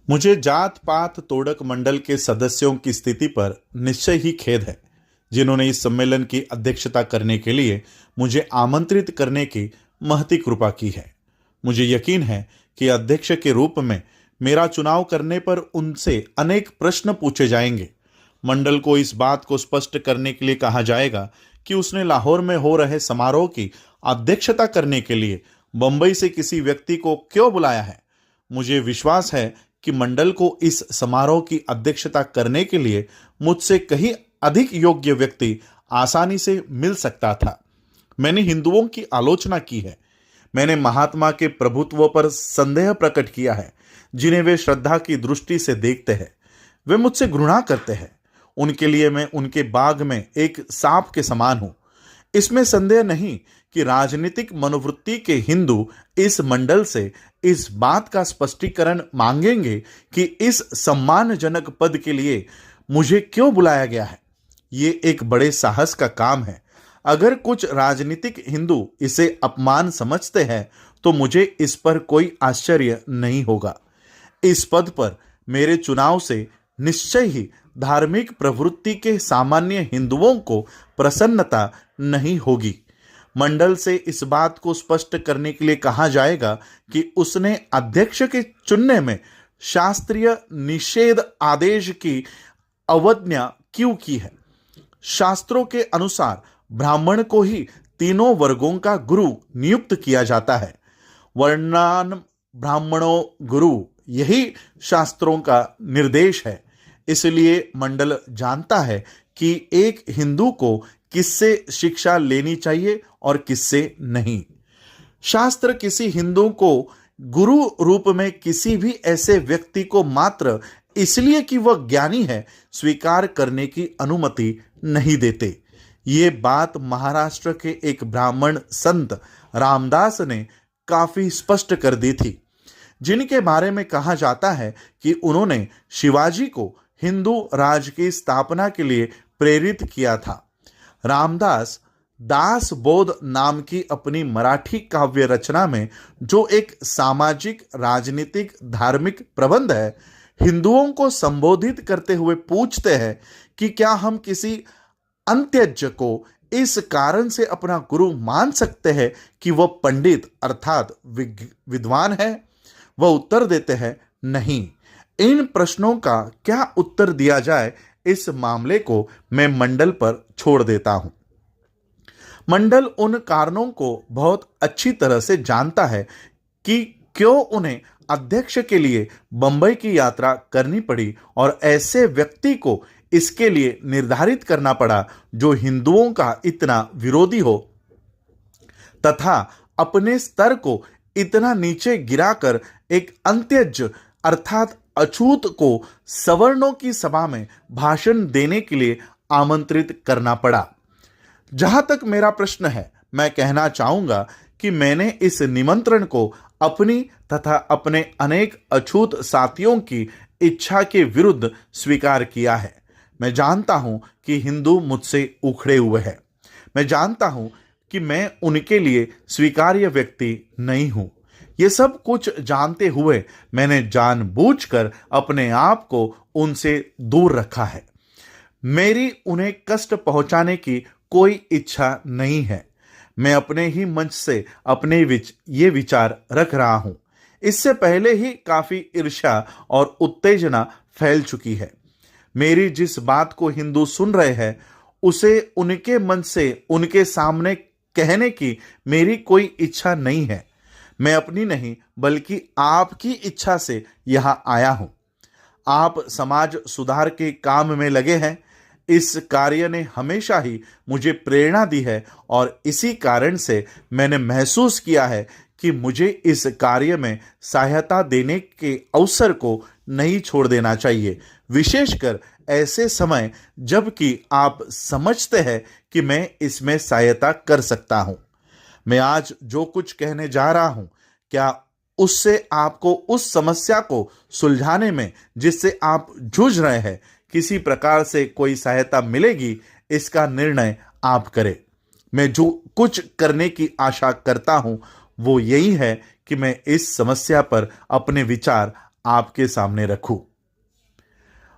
मुझे जात पात तोड़क मंडल के सदस्यों की स्थिति पर निश्चय ही खेद है, जिन्होंने इस सम्मेलन की अध्यक्षता करने के लिए मुझे आमंत्रित करने की महती कृपा की है। मुझे यकीन है कि अध्यक्ष के रूप में मेरा चुनाव करने पर उनसे अनेक प्रश्न पूछे जाएंगे। मंडल को इस बात को स्पष्ट करने के लिए कहा जाएगा कि उसने लाहौर में हो रहे समारोह की अध्यक्षता करने के लिए बंबई से किसी व्यक्ति को क्यों बुलाया है। मुझे विश्वास है कि मंडल को इस समारोह की अध्यक्षता करने के लिए मुझसे कहीं अधिक योग्य व्यक्ति आसानी से मिल सकता था। मैंने हिंदुओं की आलोचना की है। मैंने महात्मा के प्रभुत्व पर संदेह प्रकट किया है, जिन्हें वे श्रद्धा की दृष्टि से देखते हैं। वे मुझसे घृणा करते हैं। उनके लिए मैं उनके बाग में एक सांप के समान हूं। इसमें संदेह नहीं कि राजनीतिक मनोवृत्ति के हिंदू इस मंडल से इस बात का स्पष्टीकरण मांगेंगे कि इस सम्मानजनक पद के लिए मुझे क्यों बुलाया गया है। ये एक बड़े साहस का काम है। अगर कुछ राजनीतिक हिंदू इसे अपमान समझते हैं तो मुझे इस पर कोई आश्चर्य नहीं होगा। इस पद पर मेरे चुनाव से निश्चय ही धार्मिक प्रवृत्ति के सामान्य हिंदुओं को प्रसन्नता नहीं होगी। मंडल से इस बात को स्पष्ट करने के लिए कहा जाएगा कि उसने अध्यक्ष के चुनने में शास्त्रीय निषेध आदेश की अवज्ञा क्यों की है। शास्त्रों के अनुसार ब्राह्मण को ही तीनों वर्गों का गुरु नियुक्त किया जाता है। वर्णान ब्राह्मणों गुरु, यही शास्त्रों का निर्देश है। इसलिए मंडल जानता है कि एक हिंदू को किससे शिक्षा लेनी चाहिए और किससे नहीं। शास्त्र किसी हिंदू को गुरु रूप में किसी भी ऐसे व्यक्ति को मात्र इसलिए कि वह ज्ञानी है स्वीकार करने की अनुमति नहीं देते। ये बात महाराष्ट्र के एक ब्राह्मण संत रामदास ने काफी स्पष्ट कर दी थी, जिनके बारे में कहा जाता है कि उन्होंने शिवाजी को हिंदू राज की स्थापना के लिए प्रेरित किया था। रामदास दास बोध नाम की अपनी मराठी काव्य रचना में जो एक सामाजिक राजनीतिक धार्मिक प्रबंध है, हिंदुओं को संबोधित करते हुए पूछते हैं कि क्या हम किसी अंत्यज को इस कारण से अपना गुरु मान सकते हैं कि वह पंडित अर्थात विद्वान है। वह उत्तर देते हैं, नहीं। इन प्रश्नों का क्या उत्तर दिया जाए, इस मामले को मैं मंडल पर छोड़ देता हूं। मंडल उन कारणों को बहुत अच्छी तरह से जानता है कि क्यों उन्हें अध्यक्ष के लिए बंबई की यात्रा करनी पड़ी और ऐसे व्यक्ति को इसके लिए निर्धारित करना पड़ा जो हिंदुओं का इतना विरोधी हो तथा अपने स्तर को इतना नीचे गिराकर एक अंत्यज अर्थात अछूत को सवर्णों की सभा में भाषण देने के लिए आमंत्रित करना पड़ा। जहां तक मेरा प्रश्न है, मैं कहना चाहूंगा कि मैंने इस निमंत्रण को अपनी तथा अपने अनेक अछूत साथियों की इच्छा के विरुद्ध स्वीकार किया है। मैं जानता हूं कि हिंदू मुझसे उखड़े हुए हैं। मैं जानता हूं कि मैं उनके लिए स्वीकार्य व्यक्ति नहीं हूं। ये सब कुछ जानते हुए मैंने जानबूझकर अपने आप को उनसे दूर रखा है। मेरी उन्हें कष्ट पहुंचाने की कोई इच्छा नहीं है। मैं अपने ही मंच से अपने ये विचार रख रहा हूं। इससे पहले ही काफी ईर्ष्या और उत्तेजना फैल चुकी है। मेरी जिस बात को हिंदू सुन रहे हैं उसे उनके मन से उनके सामने कहने की मेरी कोई इच्छा नहीं है। मैं अपनी नहीं बल्कि आपकी इच्छा से यहां आया हूं। आप समाज सुधार के काम में लगे हैं। इस कार्य ने हमेशा ही मुझे प्रेरणा दी है और इसी कारण से मैंने महसूस किया है कि मुझे इस कार्य में सहायता देने के अवसर को नहीं छोड़ देना चाहिए, विशेषकर ऐसे समय जबकि आप समझते हैं कि मैं इसमें सहायता कर सकता हूं। मैं आज जो कुछ कहने जा रहा हूं, क्या उससे आपको उस समस्या को सुलझाने में जिससे आप जूझ रहे हैं किसी प्रकार से कोई सहायता मिलेगी, इसका निर्णय आप करें। मैं जो कुछ करने की आशा करता हूं वो यही है कि मैं इस समस्या पर अपने विचार आपके सामने रखूं।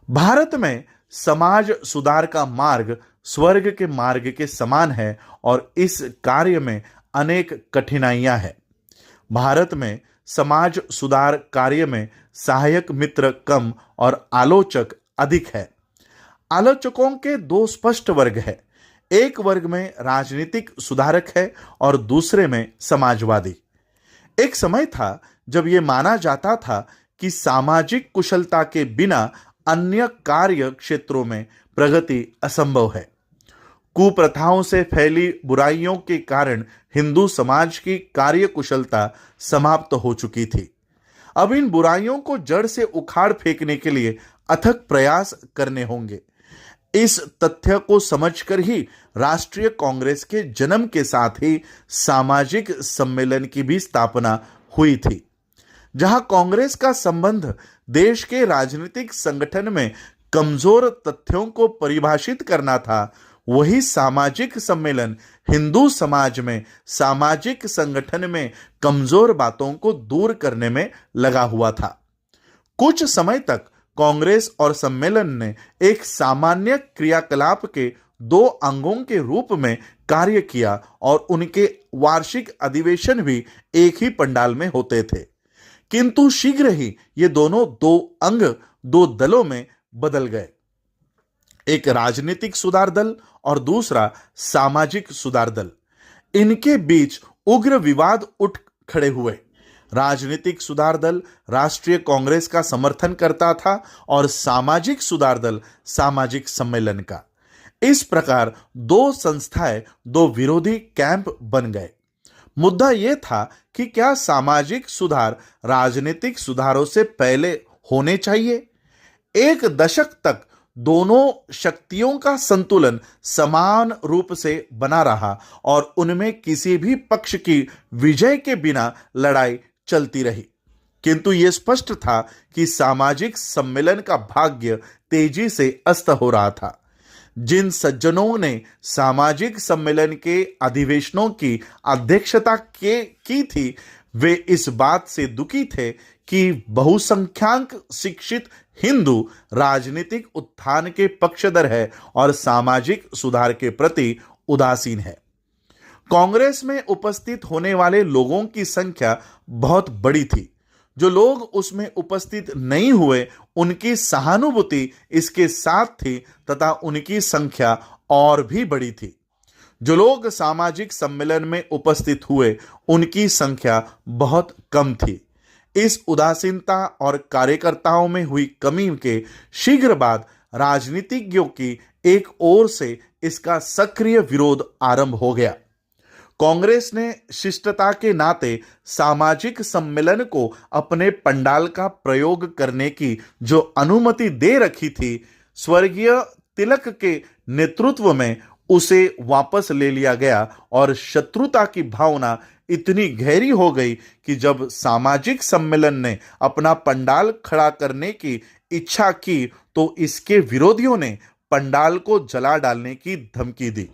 भारत में समाज सुधार का मार्ग स्वर्ग के मार्ग के समान है और इस कार्य में अनेक कठिनाइयां हैं। भारत में समाज सुधार कार्य में सहायक मित्र कम और आलोचक अधिक है। आलोचकों के दो स्पष्ट वर्ग है। एक वर्ग में राजनीतिक सुधारक है और दूसरे में समाजवादी। एक समय था जब यह माना जाता था कि सामाजिक कुशलता के बिना अन्य कार्य क्षेत्रों में प्रगति असंभव है। कुप्रथाओं से फैली बुराइयों के कारण हिंदू समाज की कार्य कुशलता समाप्त हो चुकी थी। अब इन बुराइयों को जड़ से उखाड़ फेंकने के लिए अथक प्रयास करने होंगे। इस तथ्य को समझकर ही राष्ट्रीय कांग्रेस के जन्म के साथ ही सामाजिक सम्मेलन की भी स्थापना हुई थी। जहां कांग्रेस का संबंध देश के राजनीतिक संगठन में कमजोर तथ्यों को परिभाषित करना था, वही सामाजिक सम्मेलन हिंदू समाज में सामाजिक संगठन में कमजोर बातों को दूर करने में लगा हुआ था। कुछ समय तक कांग्रेस और सम्मेलन ने एक सामान्य क्रियाकलाप के दो अंगों के रूप में कार्य किया और उनके वार्षिक अधिवेशन भी एक ही पंडाल में होते थे। किंतु शीघ्र ही ये दोनों दो अंग दो दलों में बदल गए, एक राजनीतिक सुधार दल और दूसरा सामाजिक सुधार दल। इनके बीच उग्र विवाद उठ खड़े हुए। राजनीतिक सुधार दल राष्ट्रीय कांग्रेस का समर्थन करता था और सामाजिक सुधार दल सामाजिक सम्मेलन का। इस प्रकार दो संस्थाएं दो विरोधी कैंप बन गए। मुद्दा यह था कि क्या सामाजिक सुधार राजनीतिक सुधारों से पहले होने चाहिए। एक दशक तक दोनों शक्तियों का संतुलन समान रूप से बना रहा और उनमें किसी भी पक्ष की विजय के बिना लड़ाई चलती रही। किंतु यह स्पष्ट था कि सामाजिक सम्मेलन का भाग्य तेजी से अस्त हो रहा था। जिन सज्जनों ने सामाजिक सम्मेलन के अधिवेशनों की अध्यक्षता की थी, वे इस बात से दुखी थे कि बहुसंख्यक शिक्षित हिंदू राजनीतिक उत्थान के पक्षधर है और सामाजिक सुधार के प्रति उदासीन है। कांग्रेस में उपस्थित होने वाले लोगों की संख्या बहुत बड़ी थी। जो लोग उसमें उपस्थित नहीं हुए, उनकी सहानुभूति इसके साथ थी तथा उनकी संख्या और भी बड़ी थी। जो लोग सामाजिक सम्मेलन में उपस्थित हुए, उनकी संख्या बहुत कम थी। इस उदासीनता और कार्यकर्ताओं में हुई कमी के शीघ्र बाद राजनीतिज्ञों की एक ओर से इसका सक्रिय विरोध आरंभ हो गया। कांग्रेस ने शिष्टता के नाते सामाजिक सम्मेलन को अपने पंडाल का प्रयोग करने की जो अनुमति दे रखी थी, स्वर्गीय तिलक के नेतृत्व में उसे वापस ले लिया गया और शत्रुता की भावना इतनी गहरी हो गई कि जब सामाजिक सम्मेलन ने अपना पंडाल खड़ा करने की इच्छा की तो इसके विरोधियों ने पंडाल को जला डालने की धमकी दी।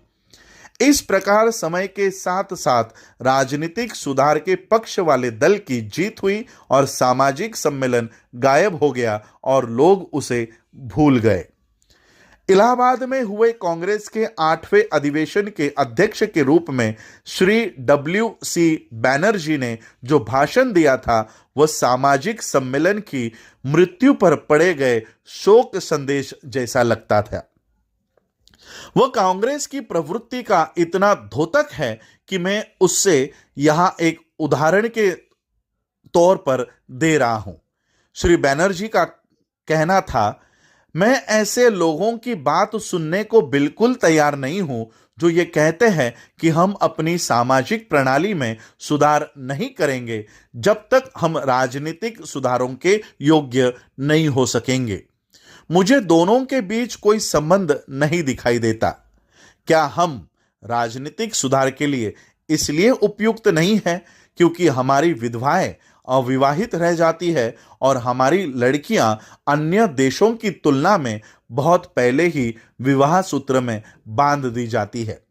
इस प्रकार समय के साथ साथ राजनीतिक सुधार के पक्ष वाले दल की जीत हुई और सामाजिक सम्मेलन गायब हो गया और लोग उसे भूल गए। इलाहाबाद में हुए कांग्रेस के 8वें अधिवेशन के अध्यक्ष के रूप में श्री W.C. बैनर्जी ने जो भाषण दिया था, वह सामाजिक सम्मेलन की मृत्यु पर पड़े गए शोक संदेश जैसा लगता था। वह कांग्रेस की प्रवृत्ति का इतना द्योतक है कि मैं उससे यहां एक उदाहरण के तौर पर दे रहा हूं। श्री बैनर्जी का कहना था, मैं ऐसे लोगों की बात सुनने को बिल्कुल तैयार नहीं हूं जो ये कहते हैं कि हम अपनी सामाजिक प्रणाली में सुधार नहीं करेंगे जब तक हम राजनीतिक सुधारों के योग्य नहीं हो सकेंगे। मुझे दोनों के बीच कोई संबंध नहीं दिखाई देता। क्या हम राजनीतिक सुधार के लिए इसलिए उपयुक्त नहीं है क्योंकि हमारी विधवाएं अविवाहित रह जाती है और हमारी लड़कियां अन्य देशों की तुलना में बहुत पहले ही विवाह सूत्र में बांध दी जाती है?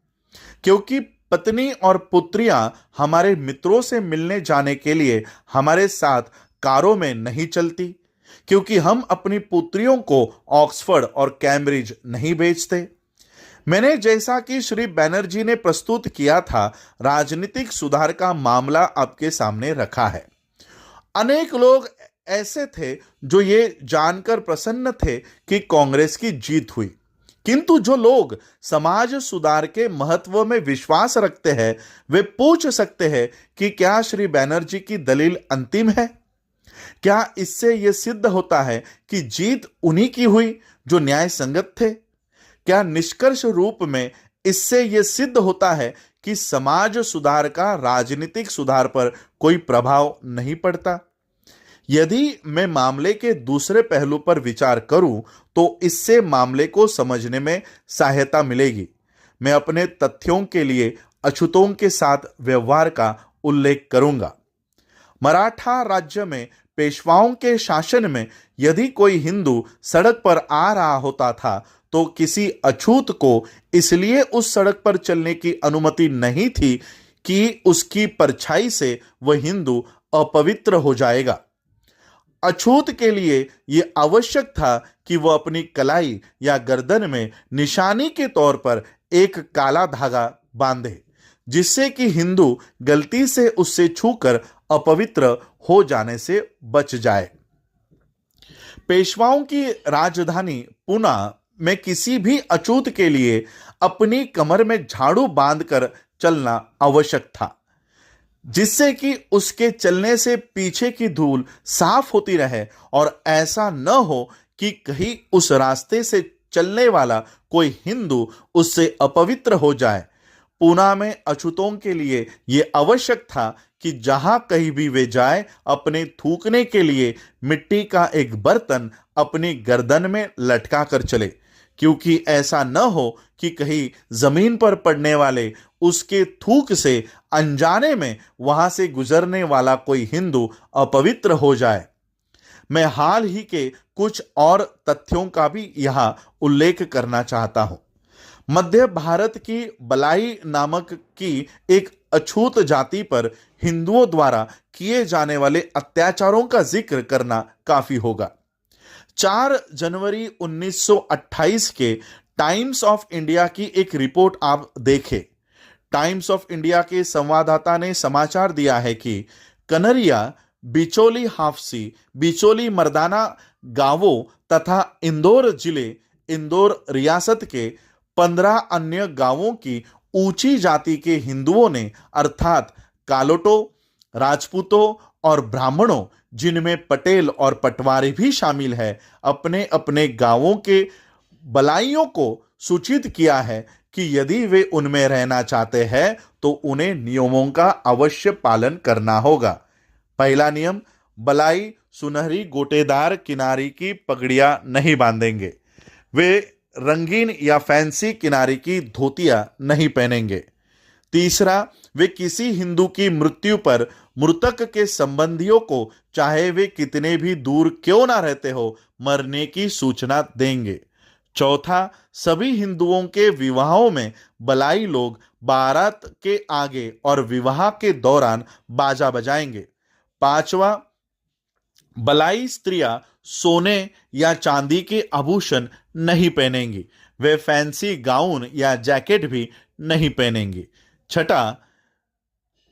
क्योंकि पत्नी और पुत्रियां हमारे मित्रों से मिलने जाने के लिए हमारे साथ कारों में नहीं चलती? क्योंकि हम अपनी पुत्रियों को ऑक्सफोर्ड और कैम्ब्रिज नहीं भेजते। मैंने जैसा कि श्री बैनर्जी ने प्रस्तुत किया था, राजनीतिक सुधार का मामला आपके सामने रखा है। अनेक लोग ऐसे थे जो ये जानकर प्रसन्न थे कि कांग्रेस की जीत हुई, किंतु जो लोग समाज सुधार के महत्व में विश्वास रखते हैं वे पूछ सकते हैं कि क्या श्री बैनर्जी की दलील अंतिम है? क्या इससे यह सिद्ध होता है कि जीत उन्हीं की हुई जो न्याय संगत थे? क्या निष्कर्ष रूप में इससे यह सिद्ध होता है कि समाज सुधार का राजनीतिक सुधार पर कोई प्रभाव नहीं पड़ता? यदि मैं मामले के दूसरे पहलू पर विचार करूं तो इससे मामले को समझने में सहायता मिलेगी। मैं अपने तथ्यों के लिए अछूतों के साथ व्यवहार का उल्लेख करूंगा। मराठा राज्य में पेशवाओं के शासन में यदि कोई हिंदू सड़क पर आ रहा होता था तो किसी अछूत को इसलिए उस सड़क पर चलने की अनुमति नहीं थी कि उसकी परछाई से वह हिंदू अपवित्र हो जाएगा। अछूत के लिए यह आवश्यक था कि वह अपनी कलाई या गर्दन में निशानी के तौर पर एक काला धागा बांधे, जिससे कि हिंदू गलती से उससे छूकर अपवित्र हो जाने से बच जाए। पेशवाओं की राजधानी पुणे में किसी भी अछूत के लिए अपनी कमर में झाड़ू बांधकर चलना आवश्यक था, जिससे कि उसके चलने से पीछे की धूल साफ होती रहे और ऐसा न हो कि कहीं उस रास्ते से चलने वाला कोई हिंदू उससे अपवित्र हो जाए। पुणे में अछूतों के लिए यह आवश्यक था कि जहां कहीं भी वे जाए अपने थूकने के लिए मिट्टी का एक बर्तन अपनी गर्दन में लटका कर चले, क्योंकि ऐसा न हो कि कहीं जमीन पर पड़ने वाले उसके थूक से अनजाने में वहां से गुजरने वाला कोई हिंदू अपवित्र हो जाए। मैं हाल ही के कुछ और तथ्यों का भी यहां उल्लेख करना चाहता हूं। मध्य भारत की बलाई नामक की एक अछूत जाति पर हिंदुओं द्वारा किए जाने वाले अत्याचारों का जिक्र करना काफी होगा। 4 जनवरी 1928 के टाइम्स ऑफ इंडिया की एक रिपोर्ट आप देखें। टाइम्स ऑफ इंडिया के संवाददाता ने समाचार दिया है कि कनरिया, बिचौली हाफसी, बिचौली मर्दाना गांवों तथा इंदौर जिले, इंदौर रियासत के 15 अन्य गांवों की ऊंची जाति के हिंदुओं ने अर्थात कालोटों, राजपूतों और ब्राह्मणों, जिनमें पटेल और पटवारी भी शामिल है, अपने अपने गांवों के बलाइयों को सूचित किया है कि यदि वे उनमें रहना चाहते हैं तो उन्हें नियमों का अवश्य पालन करना होगा। पहला नियम, बलाई सुनहरी गोटेदार किनारी की पगड़ियां नहीं बांधेंगे। वे रंगीन या फैंसी किनारी की धोतियां नहीं पहनेंगे। तीसरा, वे किसी हिंदू की मृत्यु पर मृतक के संबंधियों को, चाहे वे कितने भी दूर क्यों ना रहते हो, मरने की सूचना देंगे। चौथा, सभी हिंदुओं के विवाहों में बलाई लोग बारात के आगे और विवाह के दौरान बाजा बजाएंगे। पांचवा, बलाई स्त्रियां सोने या चांदी के आभूषण नहीं पहनेंगी। वे फैंसी गाउन या जैकेट भी नहीं पहनेंगी। छठा,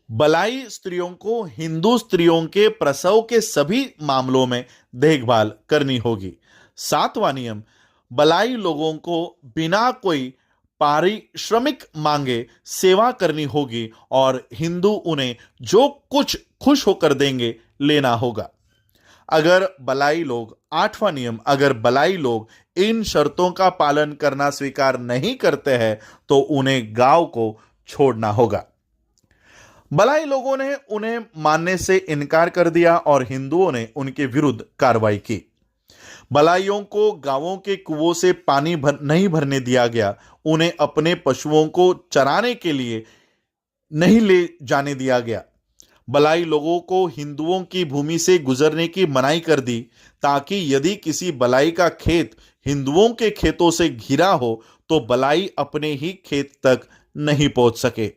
बलाई स्त्रियों को हिंदू स्त्रियों के प्रसव के सभी मामलों में देखभाल करनी होगी। सातवां नियम, बलाई लोगों को बिना कोई पारिश्रमिक मांगे सेवा करनी होगी और हिंदू उन्हें जो कुछ खुश होकर देंगे लेना होगा। अगर बलाई लोग, आठवां नियम, अगर बलाई लोग इन शर्तों का पालन करना स्वीकार नहीं करते हैं तो उन्हें गांव को छोड़ना होगा। बलाई लोगों ने उन्हें मानने से इनकार कर दिया और हिंदुओं ने उनके विरुद्ध कार्रवाई की। बलाइयों को गांवों के कुओं से पानी नहीं भरने दिया गया। उन्हें अपने पशुओं को चराने के लिए नहीं ले जाने दिया गया। बलाई लोगों को हिंदुओं की भूमि से गुजरने की मनाही कर दी, ताकि यदि किसी बलाई का खेत हिंदुओं के खेतों से घिरा हो तो बलाई अपने ही खेत तक नहीं पहुंच सके।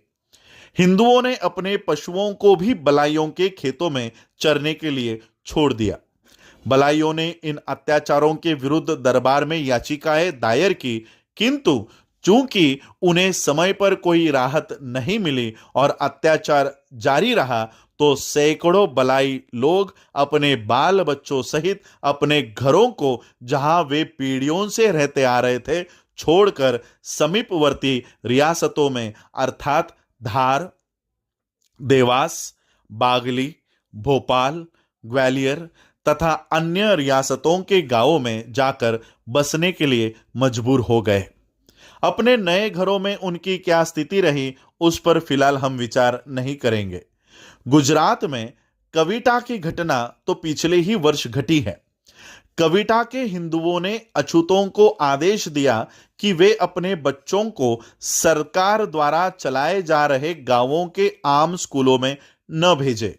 हिंदुओं ने अपने पशुओं को भी बलाइयों के खेतों में चरने के लिए छोड़ दिया। बलाइयों ने इन अत्याचारों के विरुद्ध दरबार में याचिकाएं दायर की, किंतु चूंकि उन्हें समय पर कोई राहत नहीं मिली और अत्याचार जारी रहा, तो सैकड़ों बलाई लोग अपने बाल बच्चों सहित अपने घरों को, जहां वे पीढ़ियों से रहते आ रहे थे, छोड़कर समीपवर्ती रियासतों में अर्थात धार, देवास, बागली, भोपाल, ग्वालियर तथा अन्य रियासतों के गांवों में जाकर बसने के लिए मजबूर हो गए। अपने नए घरों में उनकी क्या स्थिति रही, उस पर फिलहाल हम विचार नहीं करेंगे। गुजरात में कविटा की घटना तो पिछले ही वर्ष घटी है। कविटा के हिंदुओं ने अछूतों को आदेश दिया कि वे अपने बच्चों को सरकार द्वारा चलाए जा रहे गांवों के आम स्कूलों में न भेजें।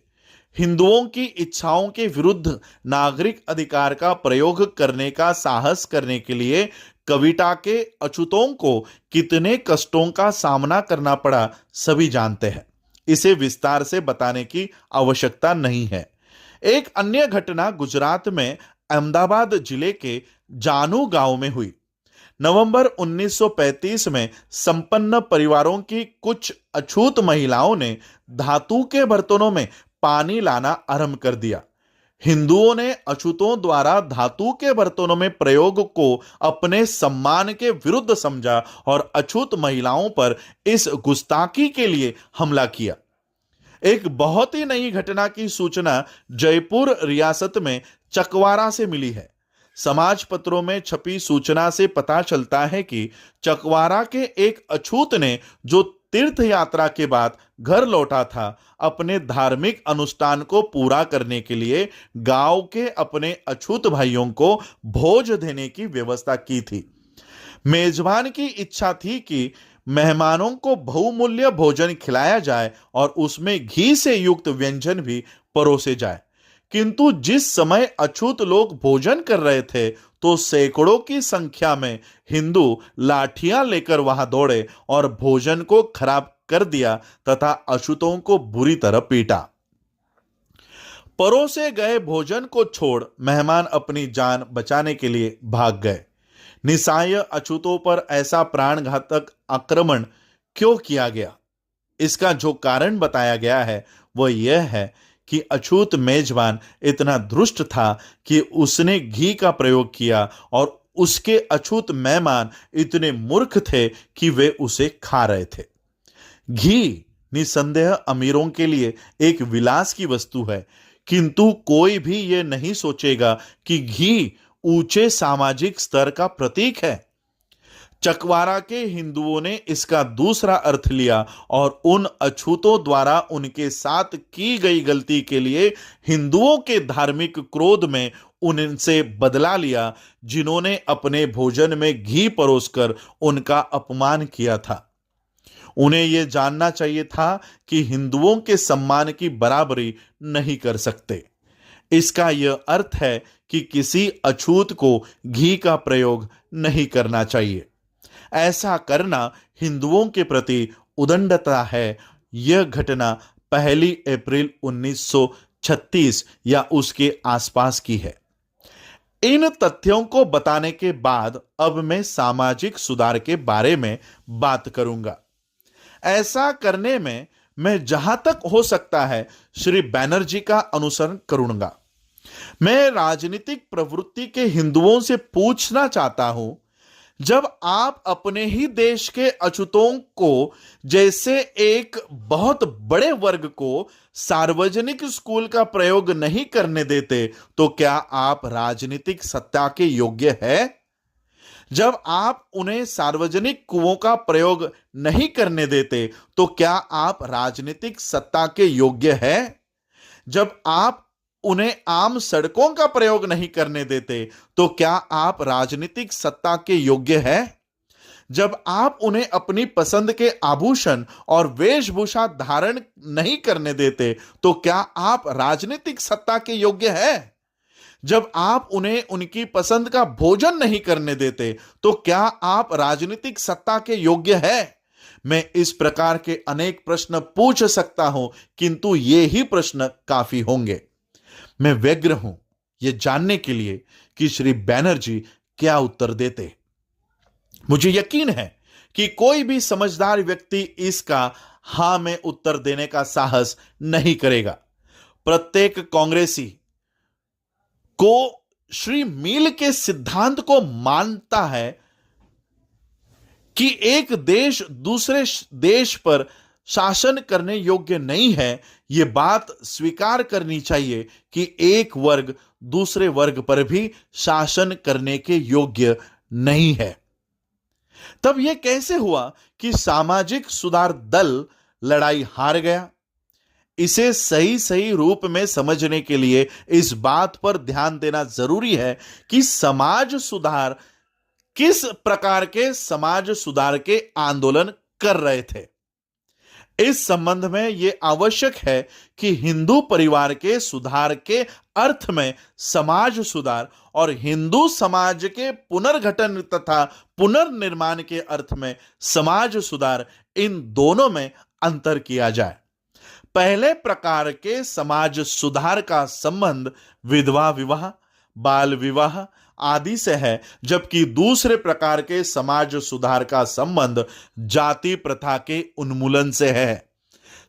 हिंदुओं की इच्छाओं के विरुद्ध नागरिक अधिकार का प्रयोग करने का साहस करने के लिए कविटा के अछूतों को कितने कष्टों का सामना करना पड़ा, सभी जानते हैं। इसे विस्तार से बताने की आवश्यकता नहीं है। एक अन्य घटना गुजरात में अहमदाबाद जिले के जानू गांव में हुई। नवंबर 1935 में संपन्न परिवारों की कुछ अछूत महिलाओं ने धातु के बर्तनों में पानी लाना आरंभ कर दिया। हिंदुओं ने अछूतों द्वारा धातु के बर्तनों में प्रयोग को अपने सम्मान के विरुद्ध समझा और अछूत महिलाओं पर इस गुस्ताखी के लिए हमला किया। एक बहुत ही नई घटना की सूचना जयपुर रियासत में चकवारा से मिली है। समाज पत्रों में छपी सूचना से पता चलता है कि चकवारा के एक अछूत ने, जो तीर्थ यात्रा के बाद घर लौटा था, अपने धार्मिक अनुष्ठान को पूरा करने के लिए गांव के अपने अछूत भाइयों को भोज देने की व्यवस्था की थी। मेजबान की इच्छा थी कि मेहमानों को बहुमूल्य भोजन खिलाया जाए और उसमें घी से युक्त व्यंजन भी परोसे जाए। किंतु जिस समय अछूत लोग भोजन कर रहे थे, तो सैकड़ों की संख्या में हिंदू लाठियां लेकर वहां दौड़े और भोजन को खराब कर दिया तथा अछूतों को बुरी तरह पीटा। परोसे गए भोजन को छोड़ मेहमान अपनी जान बचाने के लिए भाग गए। निस्सहाय अछूतों पर ऐसा प्राणघातक आक्रमण क्यों किया गया? इसका जो कारण बताया गया है वह यह है कि अछूत मेजबान इतना दुष्ट था कि उसने घी का प्रयोग किया और उसके अछूत मेहमान इतने मूर्ख थे कि वे उसे खा रहे थे। घी निसंदेह अमीरों के लिए एक विलास की वस्तु है, किंतु कोई भी यह नहीं सोचेगा कि घी ऊंचे सामाजिक स्तर का प्रतीक है। चकवारा के हिंदुओं ने इसका दूसरा अर्थ लिया और उन अछूतों द्वारा उनके साथ की गई गलती के लिए हिंदुओं के धार्मिक क्रोध में उनसे बदला लिया, जिन्होंने अपने भोजन में घी परोसकर उनका अपमान किया था। उन्हें यह जानना चाहिए था कि हिंदुओं के सम्मान की बराबरी नहीं कर सकते। इसका यह अर्थ है कि किसी अछूत को घी का प्रयोग नहीं करना चाहिए। ऐसा करना हिंदुओं के प्रति उदंडता है। यह घटना 1 अप्रैल 1936 या उसके आसपास की है। इन तथ्यों को बताने के बाद अब मैं सामाजिक सुधार के बारे में बात करूंगा। ऐसा करने में मैं जहां तक हो सकता है श्री बैनर्जी का अनुसरण करूंगा। मैं राजनीतिक प्रवृत्ति के हिंदुओं से पूछना चाहता हूं, जब आप अपने ही देश के अछूतों को जैसे एक बहुत बड़े वर्ग को सार्वजनिक स्कूल का प्रयोग नहीं करने देते, तो क्या आप राजनीतिक सत्ता के योग्य है? जब आप उन्हें सार्वजनिक कुओं का प्रयोग नहीं करने देते, तो क्या आप राजनीतिक सत्ता के योग्य है? जब आप उन्हें आम सड़कों का प्रयोग नहीं करने देते, तो क्या आप राजनीतिक सत्ता के योग्य है? जब आप उन्हें अपनी पसंद के आभूषण और वेशभूषा धारण नहीं करने देते, तो क्या आप राजनीतिक सत्ता के योग्य है? जब आप उन्हें उनकी पसंद का भोजन नहीं करने देते, तो क्या आप राजनीतिक सत्ता के योग्य है? मैं इस प्रकार के अनेक प्रश्न पूछ सकता हूं, किंतु ये ही प्रश्न काफी होंगे। मैं व्यग्र हूं यह जानने के लिए कि श्री बैनर्जी क्या उत्तर देते। मुझे यकीन है कि कोई भी समझदार व्यक्ति इसका हां में उत्तर देने का साहस नहीं करेगा। प्रत्येक कांग्रेसी को श्री मील के सिद्धांत को मानता है कि एक देश दूसरे देश पर शासन करने योग्य नहीं है, यह बात स्वीकार करनी चाहिए कि एक वर्ग दूसरे वर्ग पर भी शासन करने के योग्य नहीं है। तब यह कैसे हुआ कि सामाजिक सुधार दल लड़ाई हार गया? इसे सही सही रूप में समझने के लिए इस बात पर ध्यान देना जरूरी है कि समाज सुधार किस प्रकार के समाज सुधार के आंदोलन कर रहे थे। इस संबंध में यह आवश्यक है कि हिंदू परिवार के सुधार के अर्थ में समाज सुधार और हिंदू समाज के पुनर्गठन तथा पुनर्निर्माण के अर्थ में समाज सुधार, इन दोनों में अंतर किया जाए। पहले प्रकार के समाज सुधार का संबंध विधवा विवाह, बाल विवाह आदि से है, जबकि दूसरे प्रकार के समाज सुधार का संबंध जाति प्रथा के उन्मूलन से है।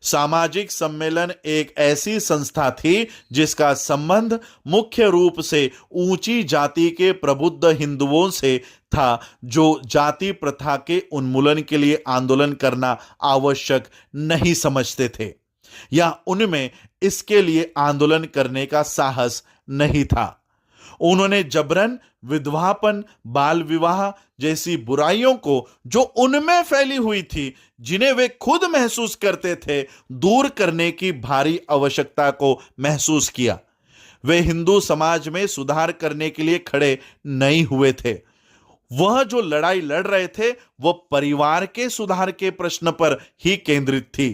सामाजिक सम्मेलन एक ऐसी संस्था थी जिसका संबंध मुख्य रूप से ऊंची जाति के प्रबुद्ध हिंदुओं से था, जो जाति प्रथा के उन्मूलन के लिए आंदोलन करना आवश्यक नहीं समझते थे या उनमें इसके लिए आंदोलन करने का साहस नहीं था। उन्होंने जबरन विधवापन, बाल विवाह जैसी बुराइयों को जो उनमें फैली हुई थी, जिन्हें वे खुद महसूस करते थे, दूर करने की भारी आवश्यकता को महसूस किया। वे हिंदू समाज में सुधार करने के लिए खड़े नहीं हुए थे। वह जो लड़ाई लड़ रहे थे वह परिवार के सुधार के प्रश्न पर ही केंद्रित थी।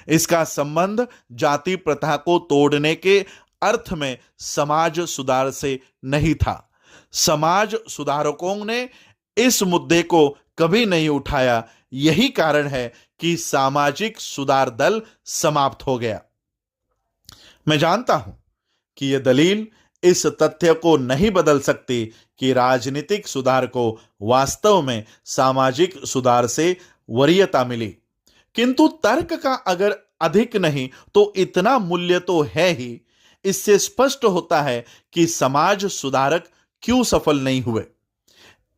इसका संबंध जाति प्रथा को तोड़ने के अर्थ में समाज सुधार से नहीं था। समाज सुधारकों ने इस मुद्दे को कभी नहीं उठाया। यही कारण है कि सामाजिक सुधार दल समाप्त हो गया। मैं जानता हूं कि यह दलील इस तथ्य को नहीं बदल सकती कि राजनीतिक सुधार को वास्तव में सामाजिक सुधार से वरीयता मिली, किंतु तर्क का अगर अधिक नहीं तो इतना मूल्य तो है ही। इससे स्पष्ट होता है कि समाज सुधारक क्यों सफल नहीं हुए।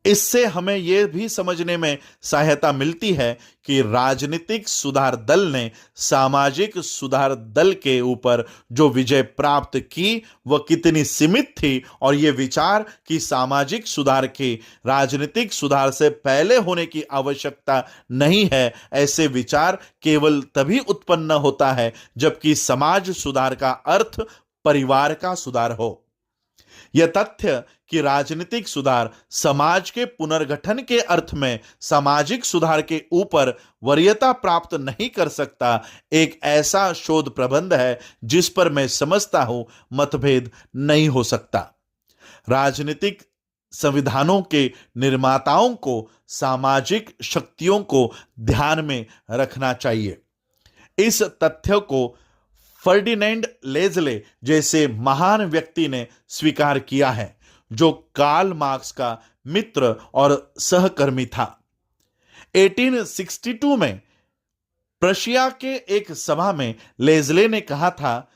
इससे हमें यह भी समझने में सहायता मिलती है कि राजनीतिक सुधार दल ने सामाजिक सुधार दल के ऊपर जो विजय प्राप्त की वह कितनी सीमित थी, और यह विचार कि सामाजिक सुधार के राजनीतिक सुधार से पहले होने की आवश्यकता नहीं है, ऐसे विचार केवल तभी उत्पन्न होता है जबकि समाज सुधार का अर्थ परिवार का सुधार हो। यह तथ्य कि राजनीतिक सुधार समाज के पुनर्गठन के अर्थ में सामाजिक सुधार के ऊपर वरीयता प्राप्त नहीं कर सकता, एक ऐसा शोध प्रबंध है जिस पर मैं समझता हूं मतभेद नहीं हो सकता। राजनीतिक संविधानों के निर्माताओं को सामाजिक शक्तियों को ध्यान में रखना चाहिए। इस तथ्य को फर्डिनेंड लेजले जैसे महान व्यक्ति ने स्वीकार किया है, जो कार्ल मार्क्स का मित्र और सहकर्मी था। 1862 में प्रशिया के एक सभा में लेजले ने कहा था,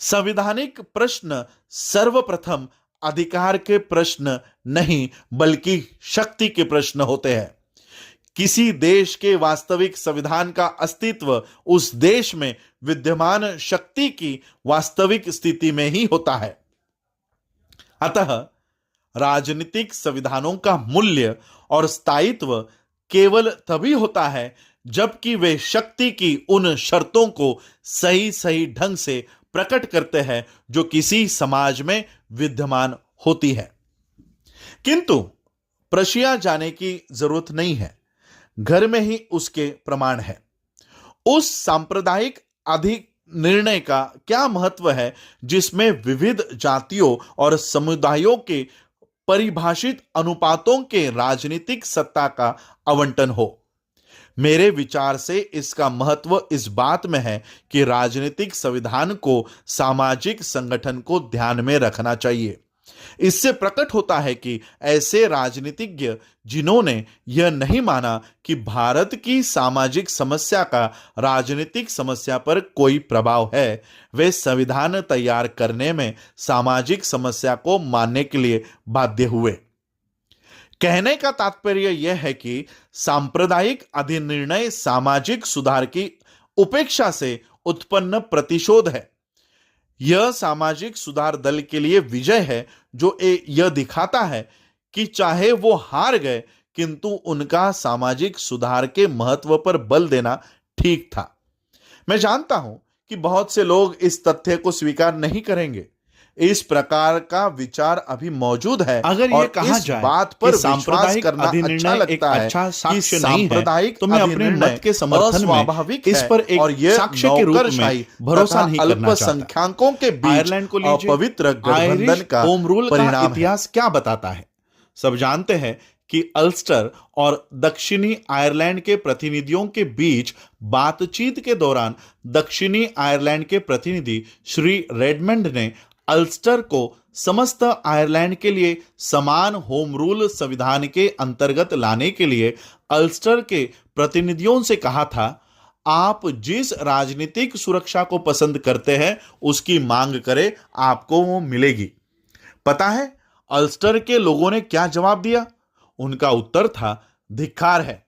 संवैधानिक प्रश्न सर्वप्रथम अधिकार के प्रश्न नहीं बल्कि शक्ति के प्रश्न होते हैं। किसी देश के वास्तविक संविधान का अस्तित्व उस देश में विद्यमान शक्ति की वास्तविक स्थिति में ही होता है। अतः राजनीतिक संविधानों का मूल्य और स्थायित्व केवल तभी होता है जबकि वे शक्ति की उन शर्तों को सही सही ढंग से प्रकट करते हैं जो किसी समाज में विद्यमान होती है। किंतु प्रशिया जाने की जरूरत नहीं है, घर में ही उसके प्रमाण है। उस सांप्रदायिक अधिक निर्णय का क्या महत्व है जिसमें विविध जातियों और समुदायों के परिभाषित अनुपातों के राजनीतिक सत्ता का आवंटन हो। मेरे विचार से इसका महत्व इस बात में है कि राजनीतिक संविधान को सामाजिक संगठन को ध्यान में रखना चाहिए। इससे प्रकट होता है कि ऐसे राजनीतिज्ञ जिन्होंने यह नहीं माना कि भारत की सामाजिक समस्या का राजनीतिक समस्या पर कोई प्रभाव है, वे संविधान तैयार करने में सामाजिक समस्या को मानने के लिए बाध्य हुए। कहने का तात्पर्य यह है कि सांप्रदायिक अधिनिर्णय सामाजिक सुधार की उपेक्षा से उत्पन्न प्रतिशोध है। यह सामाजिक सुधार दल के लिए विजय है जो यह दिखाता है कि चाहे वो हार गए किंतु उनका सामाजिक सुधार के महत्व पर बल देना ठीक था। मैं जानता हूं कि बहुत से लोग इस तथ्य को स्वीकार नहीं करेंगे। इस प्रकार का विचार अभी मौजूद है। अगर ये कहा जाए बात पर विश्वास करना अच्छा लगता है कि सांप्रदायिक तो मैं अपने मत के समर्थन में इस पर एक साक्ष्य के रूप में भरोसा नहीं करना चाहता। अल्पसंख्यकों के बीच आयरलैंड को लीजिए, पवित्र गठबंधन का होम रूल का परिणाम इतिहास क्या बताता है। सब जानते हैं कि अल्स्टर और दक्षिणी आयरलैंड के प्रतिनिधियों के बीच बातचीत के दौरान दक्षिणी आयरलैंड के प्रतिनिधि श्री रेडमंड ने अल्स्टर को समस्त आयरलैंड के लिए समान होम रूल संविधान के अंतर्गत लाने के लिए अल्स्टर के प्रतिनिधियों से कहा था, आप जिस राजनीतिक सुरक्षा को पसंद करते हैं उसकी मांग करें, आपको वो मिलेगी। पता है अल्स्टर के लोगों ने क्या जवाब दिया? उनका उत्तर था, धिक्कार है,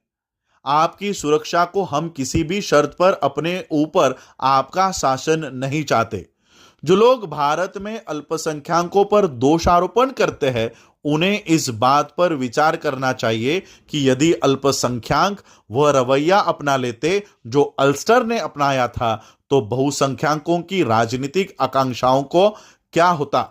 आपकी सुरक्षा को हम किसी भी शर्त पर अपने ऊपर आपका शासन नहीं चाहते। जो लोग भारत में अल्पसंख्यकों पर दोषारोपण करते हैं उन्हें इस बात पर विचार करना चाहिए कि यदि अल्पसंख्यक वह रवैया अपना लेते जो अल्स्टर ने अपनाया था तो बहुसंख्यकों की राजनीतिक आकांक्षाओं को क्या होता।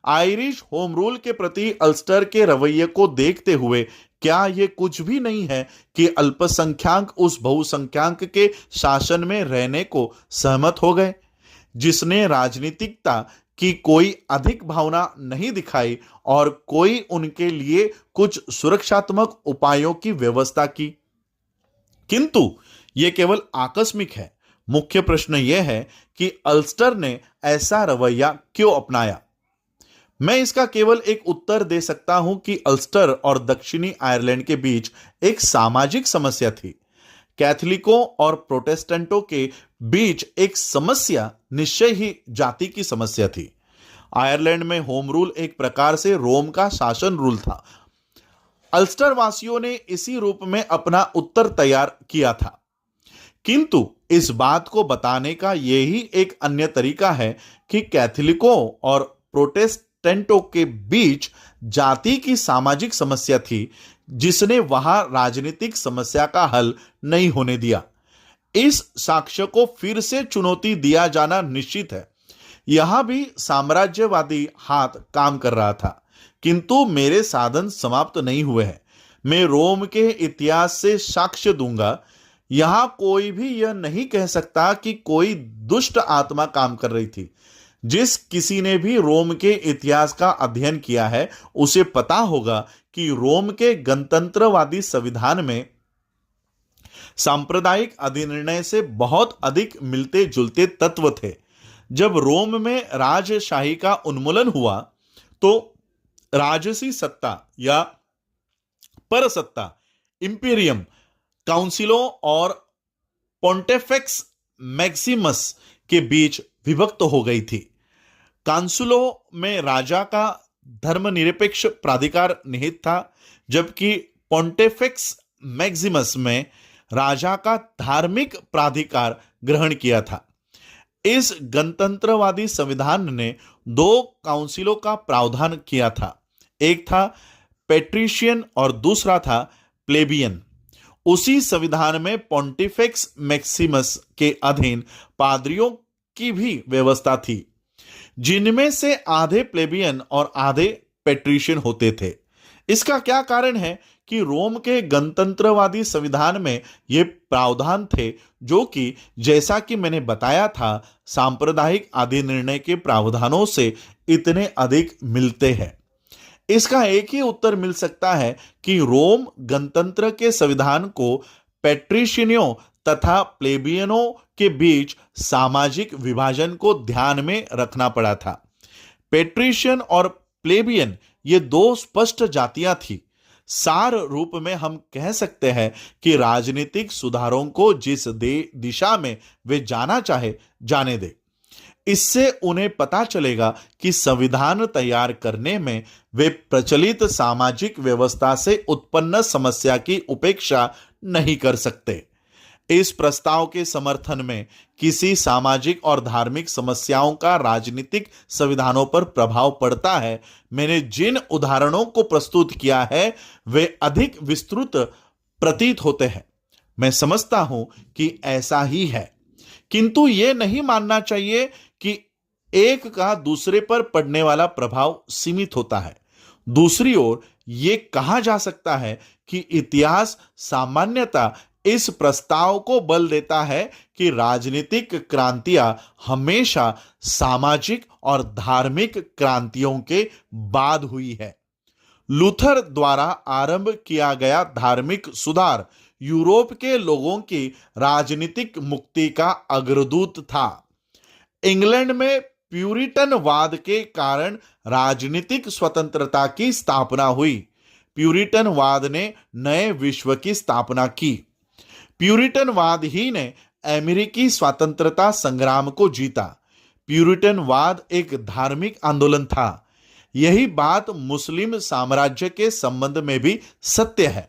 आयरिश होम रूल के प्रति अल्स्टर के रवैये को देखते हुए क्या यह कुछ भी नहीं है कि अल्पसंख्यक उस बहुसंख्यक के शासन में रहने को सहमत हो गए जिसने राजनीतिकता की कोई अधिक भावना नहीं दिखाई और कोई उनके लिए कुछ सुरक्षात्मक उपायों की व्यवस्था की। किंतु यह केवल आकस्मिक है। मुख्य प्रश्न यह है कि अल्स्टर ने ऐसा रवैया क्यों अपनाया। मैं इसका केवल एक उत्तर दे सकता हूं कि अल्स्टर और दक्षिणी आयरलैंड के बीच एक सामाजिक समस्या थी। कैथोलिकों और प्रोटेस्टेंटों के बीच एक समस्या निश्चय ही जाति की समस्या थी। आयरलैंड में होम रूल एक प्रकार से रोम का शासन रूल था। अल्स्टर वासियों ने इसी रूप में अपना उत्तर तैयार किया था। किंतु इस बात को बताने का यही एक अन्य तरीका है कि कैथोलिकों और प्रोटेस्टेंटों के बीच जाति की सामाजिक समस्या थी जिसने वहां राजनीतिक समस्या का हल नहीं होने दिया। इस साक्ष्य को फिर से चुनौती दिया जाना निश्चित है। यहां भी साम्राज्यवादी हाथ काम कर रहा था, किंतु मेरे साधन समाप्त नहीं हुए हैं। मैं रोम के इतिहास से साक्ष्य दूंगा। यहां कोई भी यह नहीं कह सकता कि कोई दुष्ट आत्मा काम कर रही थी। जिस किसी ने भी रोम के इतिहास का अध्ययन किया है उसे पता होगा कि रोम के गणतंत्रवादी संविधान में सांप्रदायिक अधिनिर्णय से बहुत अधिक मिलते जुलते तत्व थे। जब रोम में राजशाही का उन्मूलन हुआ तो राजसी सत्ता या परसत्ता इंपीरियम काउंसिलों और पोंटेफेक्स मैक्सिमस के बीच विभक्त हो गई थी। काउंसिलों में राजा का धर्मनिरपेक्ष प्राधिकार निहित था, जबकि पोंटेफेक्स मैक्सिमस में राजा का धार्मिक प्राधिकार ग्रहण किया था। इस गणतंत्रवादी संविधान ने दो काउंसिलों का प्रावधान किया था, एक था पेट्रिशियन और दूसरा था प्लेबियन। उसी संविधान में पोंटिफेक्स मैक्सिमस के अधीन पादरियों की भी व्यवस्था थी, जिनमें से आधे प्लेबियन और आधे पेट्रिशियन होते थे। इसका क्या कारण है कि रोम के गणतंत्रवादी संविधान में ये प्रावधान थे जो कि जैसा कि मैंने बताया था सांप्रदायिक अधिनिर्णय के प्रावधानों से इतने अधिक मिलते हैं। इसका एक ही उत्तर मिल सकता है कि रोम गणतंत्र के संविधान को पेट्रिशियनों तथा प्लेबियनों के बीच सामाजिक विभाजन को ध्यान में रखना पड़ा था। पेट्रिशियन और प्लेबियन ये दो स्पष्ट जातियां थी। सार रूप में हम कह सकते हैं कि राजनीतिक सुधारों को जिस दिशा में वे जाना चाहे जाने दे। इससे उन्हें पता चलेगा कि संविधान तैयार करने में वे प्रचलित सामाजिक व्यवस्था से उत्पन्न समस्या की उपेक्षा नहीं कर सकते। इस प्रस्ताव के समर्थन में किसी सामाजिक और धार्मिक समस्याओं का राजनीतिक संविधानों पर प्रभाव पड़ता है, मैंने जिन उदाहरणों को प्रस्तुत किया है वे अधिक विस्तृत प्रतीत होते हैं। मैं समझता हूं कि ऐसा ही है, किंतु यह नहीं मानना चाहिए कि एक का दूसरे पर पड़ने वाला प्रभाव सीमित होता है। दूसरी ओर यह कहा जा सकता है कि इतिहास सामान्यतः इस प्रस्ताव को बल देता है कि राजनीतिक क्रांतियां हमेशा सामाजिक और धार्मिक क्रांतियों के बाद हुई है। लूथर द्वारा आरंभ किया गया धार्मिक सुधार यूरोप के लोगों की राजनीतिक मुक्ति का अग्रदूत था। इंग्लैंड में प्यूरिटनवाद के कारण राजनीतिक स्वतंत्रता की स्थापना हुई। प्यूरिटनवाद ने नए विश्व की स्थापना की। प्यूरिटनवाद ही ने अमेरिकी स्वतंत्रता संग्राम को जीता। प्यूरिटनवाद एक धार्मिक आंदोलन था। यही बात मुस्लिम साम्राज्य के संबंध में भी सत्य है।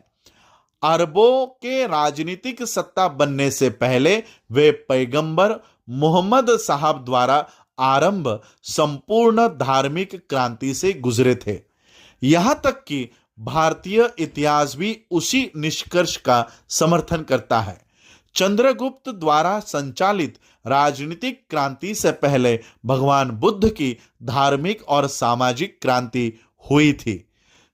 अरबों के राजनीतिक सत्ता बनने से पहले वे पैगंबर मोहम्मद साहब द्वारा आरंभ संपूर्ण धार्मिक क्रांति से गुजरे थे। यहां तक कि भारतीय इतिहास भी उसी निष्कर्ष का समर्थन करता है। चंद्रगुप्त द्वारा संचालित राजनीतिक क्रांति से पहले भगवान बुद्ध की धार्मिक और सामाजिक क्रांति हुई थी।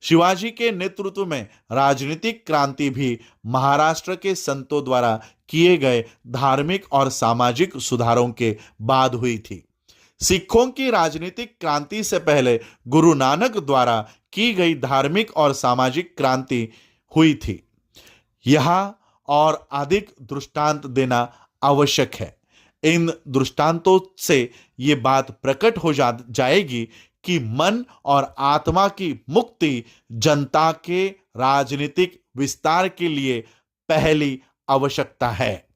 शिवाजी के नेतृत्व में राजनीतिक क्रांति भी महाराष्ट्र के संतों द्वारा किए गए धार्मिक और सामाजिक सुधारों के बाद हुई थी। सिखों की राजनीतिक क्रांति से पहले गुरु नानक द्वारा की गई धार्मिक और सामाजिक क्रांति हुई थी। यहां और अधिक दृष्टांत देना आवश्यक है। इन दृष्टांतों से ये बात प्रकट हो जाएगी कि मन और आत्मा की मुक्ति जनता के राजनीतिक विस्तार के लिए पहली आवश्यकता है।